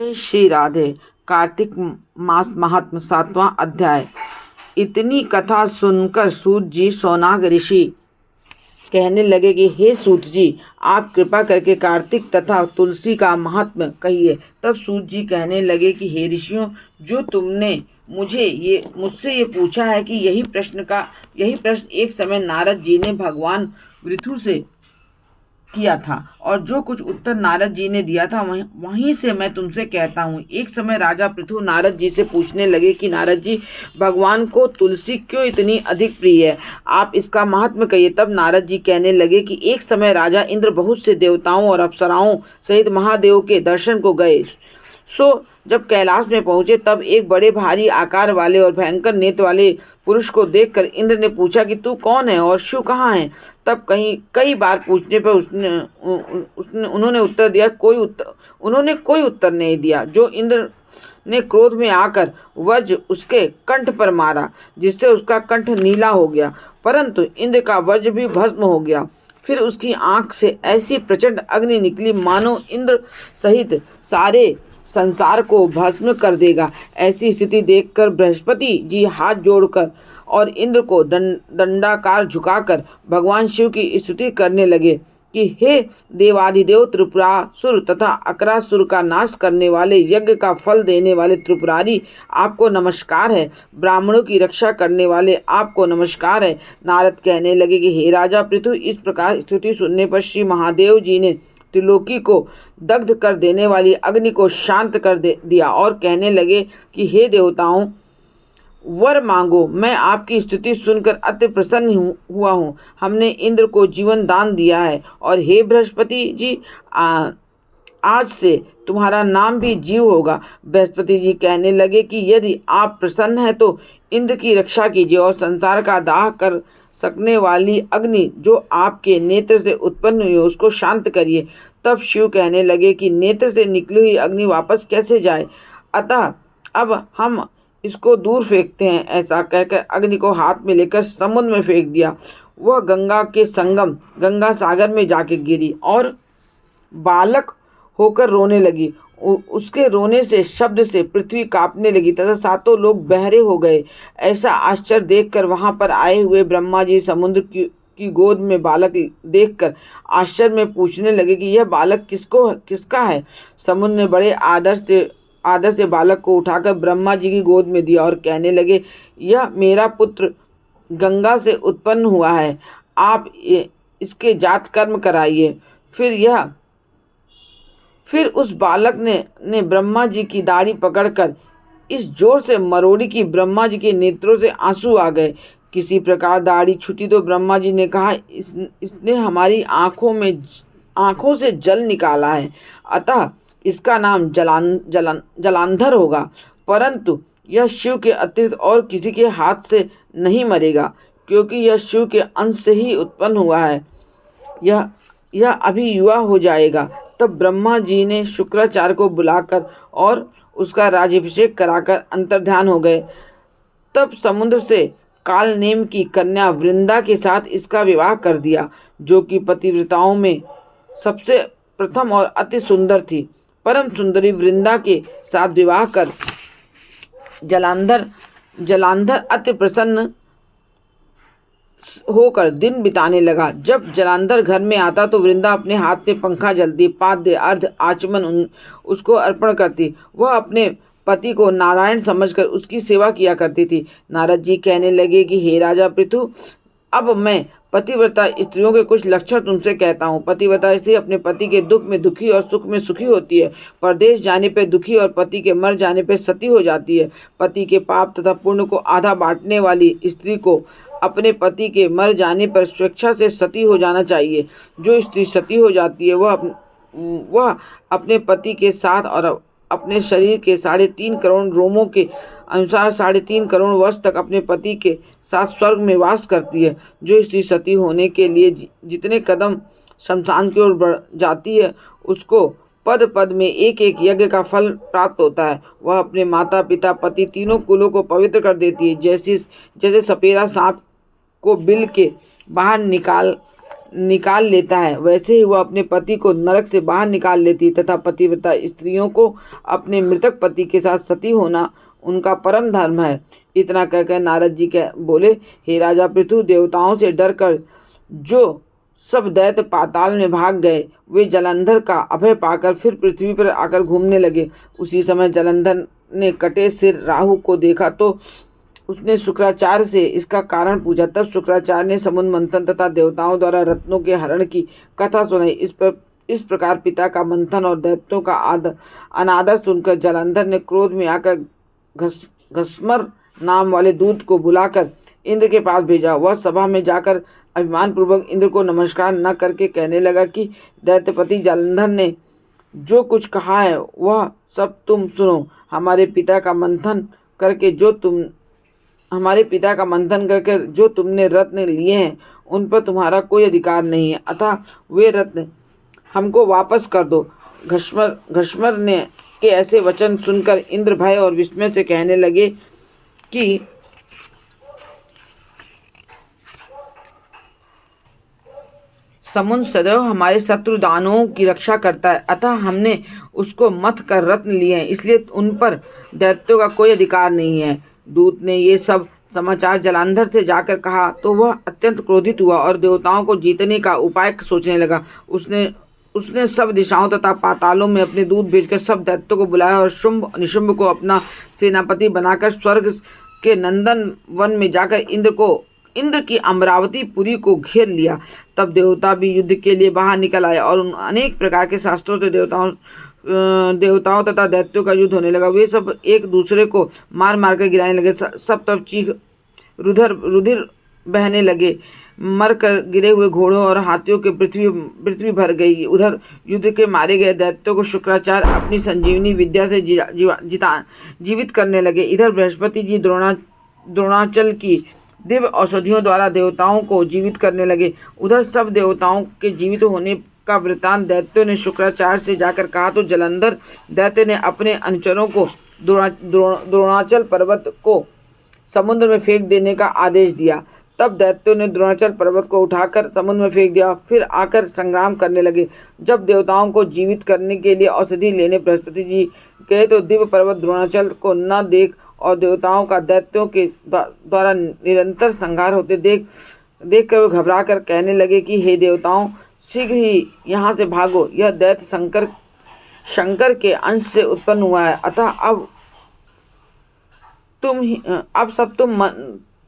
जय श्री राधे। कार्तिक मास महात्म 7वां अध्याय। इतनी कथा सुनकर सूत जी सोनाग ऋषि कहने लगे कि हे सूत जी, आप कृपा करके कार्तिक तथा तुलसी का महात्म्य कहिए। तब सूत जी कहने लगे कि हे ऋषियों, जो तुमने मुझसे ये पूछा है कि यही प्रश्न एक समय नारद जी ने भगवान पृथु से किया था, और जो कुछ उत्तर नारद जी ने दिया था वहीं से मैं तुमसे कहता हूँ। एक समय राजा पृथु नारद जी से पूछने लगे कि नारद जी, भगवान को तुलसी क्यों इतनी अधिक प्रिय है, आप इसका महात्म्य कहिए। तब नारद जी कहने लगे कि एक समय राजा इंद्र बहुत से देवताओं और अप्सराओं सहित महादेव के दर्शन को गए। जब कैलाश में पहुंचे तब एक बड़े भारी आकार वाले और भयंकर नेत्र वाले पुरुष को देखकर इंद्र ने पूछा कि तू कौन है और शिव कहाँ है। तब कई बार पूछने पर उन्होंने कोई उत्तर नहीं दिया। जो इंद्र ने क्रोध में आकर वज्र उसके कंठ पर मारा, जिससे उसका कंठ नीला हो गया, परंतु इंद्र का वज्र भी भस्म हो गया। फिर उसकी आंख से ऐसी प्रचंड अग्नि निकली मानो इंद्र सहित सारे संसार को भस्म कर देगा। ऐसी स्थिति देखकर बृहस्पति जी हाथ जोड़कर और इंद्र को दंडाकार झुकाकर भगवान शिव की स्तुति करने लगे कि हे देवाधिदेव त्रिपुरासुर तथा अकरासुर का नाश करने वाले, यज्ञ का फल देने वाले त्रिपुरारी, आपको नमस्कार है। ब्राह्मणों की रक्षा करने वाले, आपको नमस्कार है। नारद कहने लगे कि हे राजा पृथु, इस प्रकार स्तुति सुनने पर श्री महादेव जी ने त्रिलोकी को दग्ध कर देने वाली अग्नि को शांत कर दिया और कहने लगे कि हे देवताओं, वर मांगो, मैं आपकी स्तुति सुनकर अति प्रसन्न हुआ हूँ। हमने इंद्र को जीवन दान दिया है, और हे बृहस्पति जी, आज से तुम्हारा नाम भी जीव होगा। बृहस्पति जी कहने लगे कि यदि आप प्रसन्न हैं तो इंद्र की रक्षा कीजिए और संसार का दाह कर सकने वाली अग्नि जो आपके नेत्र से उत्पन्न हुई उसको शांत करिए। तब शिव कहने लगे कि नेत्र से निकली हुई अग्नि वापस कैसे जाए, अतः अब हम इसको दूर फेंकते हैं। ऐसा कहकर अग्नि को हाथ में लेकर समुद्र में फेंक दिया। वह गंगा के संगम गंगा सागर में जाके गिरी और बालक होकर रोने लगी। उसके रोने से शब्द से पृथ्वी कांपने लगी तथा सातों लोग बहरे हो गए। ऐसा आश्चर्य देखकर वहां पर आए हुए ब्रह्मा जी समुद्र की गोद में बालक देखकर आश्चर्य में पूछने लगे कि यह बालक किसका है। समुद्र ने बड़े आदर से बालक को उठाकर ब्रह्मा जी की गोद में दिया और कहने लगे, यह मेरा पुत्र गंगा से उत्पन्न हुआ है, आप इसके जात कर्म कराइए। फिर उस बालक ने ब्रह्मा जी की दाढ़ी पकड़कर इस जोर से मरोड़ी कि ब्रह्मा जी के नेत्रों से आंसू आ गए। किसी प्रकार दाढ़ी छूटी तो ब्रह्मा जी ने कहा, इसने हमारी आंखों से जल निकाला है, अतः इसका नाम जलांधर होगा, परंतु यह शिव के अतिरिक्त और किसी के हाथ से नहीं मरेगा, क्योंकि यह शिव के अंश से ही उत्पन्न हुआ है। यह अभी युवा हो जाएगा। तब ब्रह्मा जी ने शुक्राचार्य को बुलाकर और उसका राज्याभिषेक कराकर अंतर्ध्यान हो गए। तब समुद्र से कालनेम की कन्या वृंदा के साथ इसका विवाह कर दिया, जो कि पतिव्रताओं में सबसे प्रथम और अति सुंदर थी। परम सुंदरी वृंदा के साथ विवाह कर जलांधर अति प्रसन्न होकर दिन बिताने लगा। जब जलांधर घर में आता तो वृंदा अपने हाथ में पंखा जलती, पाद्य अर्ध आचमन उसको अर्पण करती। वह अपने पति को नारायण समझकर उसकी सेवा किया करती थी। नारद जी कहने लगे कि हे राजा पृथु, अब मैं पतिव्रता स्त्रियों के कुछ लक्षण तुमसे कहता हूँ। पतिव्रता स्त्री अपने पति के दुख में दुखी और सुख में सुखी होती है। परदेश जाने पर दुखी और पति के मर जाने पर सती हो जाती है। पति के पाप तथा पुण्य को आधा बांटने वाली स्त्री को अपने पति के मर जाने पर स्वेच्छा से सती हो जाना चाहिए। जो स्त्री सती हो जाती है वह अपने पति के साथ और अपने शरीर के 3.5 करोड़ रोमों के अनुसार 3.5 करोड़ वर्ष तक अपने पति के साथ स्वर्ग में वास करती है। जो स्त्री सती होने के लिए जितने कदम शमशान की ओर बढ़ जाती है उसको पद पद में एक एक यज्ञ का फल प्राप्त होता है। वह अपने माता पिता पति तीनों कुलों को पवित्र कर देती है। जैसे सपेरा सांप को बिल के बाहर निकाल लेता है, वैसे ही वह अपने पति को नरक से बाहर निकाल लेती तथा पतिव्रता स्त्रियों को अपने मृतक पति के साथ सती होना उनका परम धर्म है। इतना कहकर नारद जी बोले, हे राजा पृथु, देवताओं से डरकर जो सब दैत्य पाताल में भाग गए, वे जलंधर का अभय पाकर फिर पृथ्वी पर आकर घूमने लगे। उसी समय जलंधर ने कटे सिर राहु को देखा तो उसने शुक्राचार्य से इसका कारण पूछा। तब शुक्राचार्य ने समुद्र मंथन तथा देवताओं द्वारा रत्नों के हरण की कथा सुनाई। इस प्रकार पिता का मंथन और दैत्यों का अनादर सुनकर जलंधर ने क्रोध में आकर घस्मर नाम वाले दूत को बुलाकर इंद्र के पास भेजा। वह सभा में जाकर अभिमान पूर्वक इंद्र को नमस्कार न करके कहने लगा कि दैत्यपति जलंधर ने जो कुछ कहा है वह सब तुम सुनो। हमारे पिता का मंथन करके जो तुमने रत्न लिए हैं उन पर तुम्हारा कोई अधिकार नहीं है, अतः वे रत्न हमको वापस कर दो। घस्मर ने के ऐसे वचन सुनकर इंद्र भय और विस्मय से कहने लगे कि समुद्र सदैव हमारे शत्रु दानवों की रक्षा करता है, अतः हमने उसको मथ कर रत्न लिए हैं, इसलिए उन पर दैत्यों का कोई अधिकार नहीं है। दूत ने ये सब समाचार जलंधर से जाकर कहा तो वह अत्यंत क्रोधित हुआ और देवताओं को जीतने का उपाय सोचने लगा। उसने सब दिशाओं तथा पातालों में अपने दूत भेजकर सब दैत्यों को बुलाया और शुंभ निशुंभ को अपना सेनापति बनाकर स्वर्ग के नंदन वन में जाकर इंद्र की अमरावती पुरी को घेर लिया। तब देवता भी युद्ध के लिए बाहर निकल आए और अनेक प्रकार के शास्त्रों से देवताओं तथा दैत्यों का युद्ध होने लगा। वे सब एक दूसरे को मार मार कर गिराने लगे। सब तब चीख रुधिर बहने लगे। मर कर गिरे हुए घोड़ों और हाथियों के पृथ्वी भर गई। उधर युद्ध के मारे गए दैत्यों को शुक्राचार्य अपनी संजीवनी विद्या से जीवित करने लगे। इधर बृहस्पति जी द्रोणाचल की दिव्य औषधियों द्वारा देवताओं को जीवित करने लगे। उधर सब देवताओं के जीवित होने का वृतांत दैत्यों ने शुक्राचार्य से जाकर कहा तो जलंधर दैत्य ने अपने अनुचरों को द्रोणाचल पर्वत को समुद्र में फेंक देने का आदेश दिया। तब दैत्यों ने द्रोणाचल पर्वत को उठाकर समुद्र में फेंक दिया, फिर आकर संग्राम करने लगे। जब देवताओं को जीवित करने के लिए औषधि लेने बृहस्पति जी गए तो दिव्य पर्वत द्रोणाचल को न देख और देवताओं का दैत्यों के द्वारा निरंतर संहार होते देख कर वे घबरा कर कहने लगे कि हे देवताओं, शीघ्र ही यहाँ से भागो। यह दैत्य शंकर के अंश से उत्पन्न हुआ है, अतः अब सब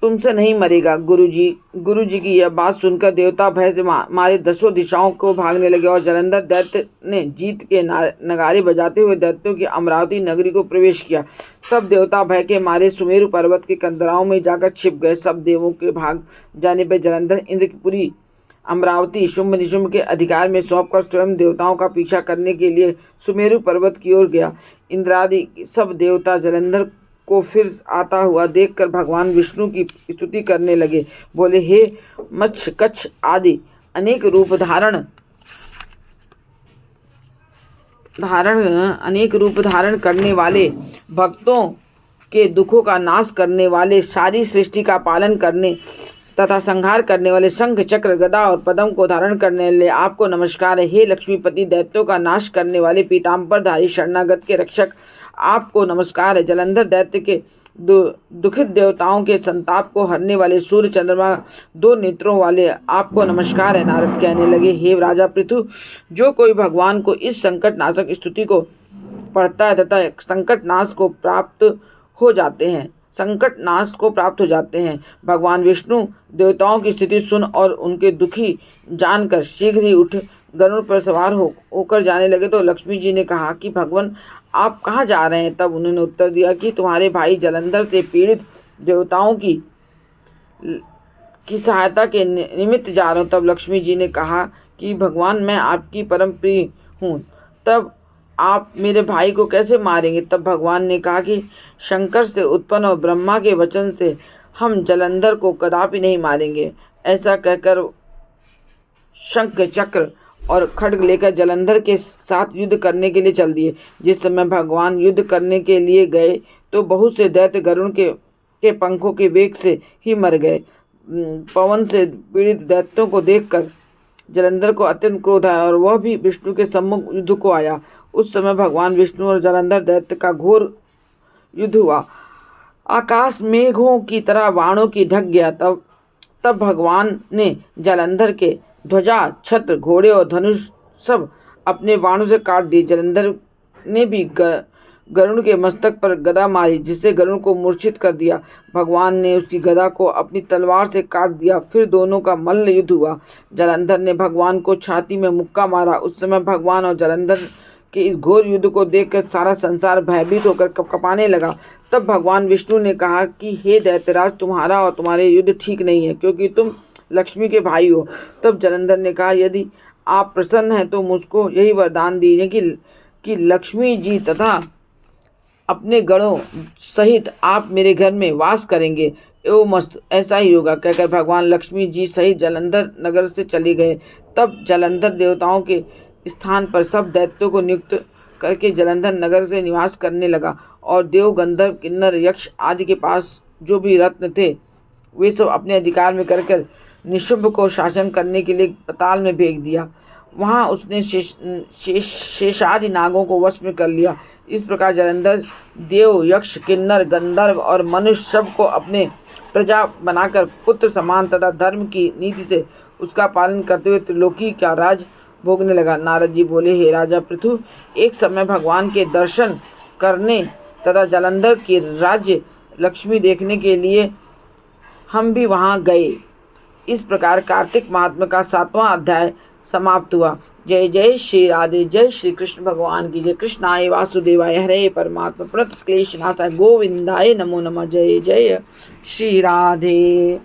तुमसे नहीं मरेगा। गुरुजी की यह बात सुनकर देवता भय से मारे दसों दिशाओं को भागने लगे और जलंधर दैत्य ने जीत के नगारे बजाते हुए दैत्यों की अमरावती नगरी को प्रवेश किया। सब देवता भय के मारे सुमेरु पर्वत के कंदराओं में जाकर छिप गए। सब देवों के भाग जाने पर जलंधर इंद्र की पूरी अमरावती शुंभ निशुंभ के अधिकार में सौंपकर स्वयं देवताओं का पीछा करने के लिए सुमेरु पर्वत की ओर गया। इंद्रादि सब देवता जलंधर को फिर आता हुआ देखकर भगवान विष्णु की स्तुति करने लगे। बोले, हे मच्छ कच्छ आदि अनेक रूप धारण करने वाले, भक्तों के दुखों का नाश करने वाले, सारी सृष्टि का पालन करने तथा संहार करने वाले, शंख चक्र गदा और पद्म को धारण करने वाले आपको नमस्कार है। हे लक्ष्मीपति, दैत्यों का नाश करने वाले, पीताम्बरधारी, शरणागत के रक्षक, आपको नमस्कार है। जलंधर दैत्य के दुखित देवताओं के संताप को हरने वाले, सूर्य चंद्रमा दो नेत्रों वाले, आपको नमस्कार है। नारद कहने लगे, हे राजा पृथु, जो कोई भगवान को इस संकट नाशक स्तुति को पढ़ता है तथा संकट नाश को प्राप्त हो जाते हैं। भगवान विष्णु देवताओं की स्थिति सुन और उनके दुखी जानकर शीघ्र ही उठ गरुड़ पर सवार होकर जाने लगे। तो लक्ष्मी जी ने कहा कि भगवान, आप कहाँ जा रहे हैं? तब उन्होंने उत्तर दिया कि तुम्हारे भाई जलंधर से पीड़ित देवताओं की सहायता के निमित्त जा रहा हूँ। तब लक्ष्मी जी ने कहा कि भगवान, मैं आपकी परम प्रिय हूँ, तब आप मेरे भाई को कैसे मारेंगे? तब भगवान ने कहा कि शंकर से उत्पन्न और ब्रह्मा के वचन से हम जलंधर को कदापि नहीं मारेंगे। ऐसा कहकर शंख चक्र और खड्ग लेकर जलंधर के साथ युद्ध करने के लिए चल दिए। जिस समय भगवान युद्ध करने के लिए गए तो बहुत से दैत्य गरुड़ के पंखों के वेग से ही मर गए। पवन से पीड़ित दैत्यों को देखकर जलंधर को अत्यंत क्रोध आया और वह भी विष्णु के सम्मुख युद्ध को आया। उस समय भगवान विष्णु और जलंधर दैत्य का घोर युद्ध हुआ। आकाश मेघों की तरह बाणों की ढक गया। तब भगवान ने जलंधर के ध्वजा, छत्र, घोड़े और धनुष सब अपने बाणों से काट दिए। जलंधर ने भी गरुड़ के मस्तक पर गदा मारी, जिससे गरुड़ को मूर्छित कर दिया। भगवान ने उसकी गदा को अपनी तलवार से काट दिया। फिर दोनों का मल्ल युद्ध हुआ। जलंधर ने भगवान को छाती में मुक्का मारा। उस समय भगवान और जलंधर के इस घोर युद्ध को देखकर सारा संसार भयभीत होकर कँपाने लगा। तब भगवान विष्णु ने कहा कि हे दैत्यराज, तुम्हारा और तुम्हारे युद्ध ठीक नहीं है, क्योंकि तुम लक्ष्मी के भाई हो। तब जलंधर ने कहा, यदि आप प्रसन्न हैं तो मुझको यही वरदान दीजिए कि लक्ष्मी जी तथा अपने गणों सहित आप मेरे घर में वास करेंगे। एवं मस्त, ऐसा ही होगा, कहकर भगवान लक्ष्मी जी सहित जलंधर नगर से चले गए। तब जलंधर देवताओं के स्थान पर सब दैत्यों को नियुक्त करके जलंधर नगर से निवास करने लगा और देव, गंधर्व, किन्नर, यक्ष आदि के पास जो भी रत्न थे वे सब अपने अधिकार में कर निशुंभ को शासन करने के लिए पाताल में भेज दिया। वहाँ उसने शेषादि नागों को वश में कर लिया। इस प्रकार जलंधर देव, यक्ष, किन्नर, गंधर्व और मनुष्य सब को अपने प्रजा बनाकर पुत्र समान तथा धर्म की नीति से उसका पालन करते हुए त्रिलोकी का राज भोगने लगा। नारद जी बोले, हे राजा पृथु, एक समय भगवान के दर्शन करने तथा जलंधर की राज्य लक्ष्मी देखने के लिए हम भी वहाँ गए। इस प्रकार कार्तिक महात्म्य का 7वां अध्याय समाप्त हुआ। जय जय श्री राधे। जय श्री कृष्ण भगवान की जय। कृष्णाय वासुदेवाय हरे परमात्मा प्रणत क्लेशनाशाय गोविंदाय नमो नमः। जय जय श्री राधे।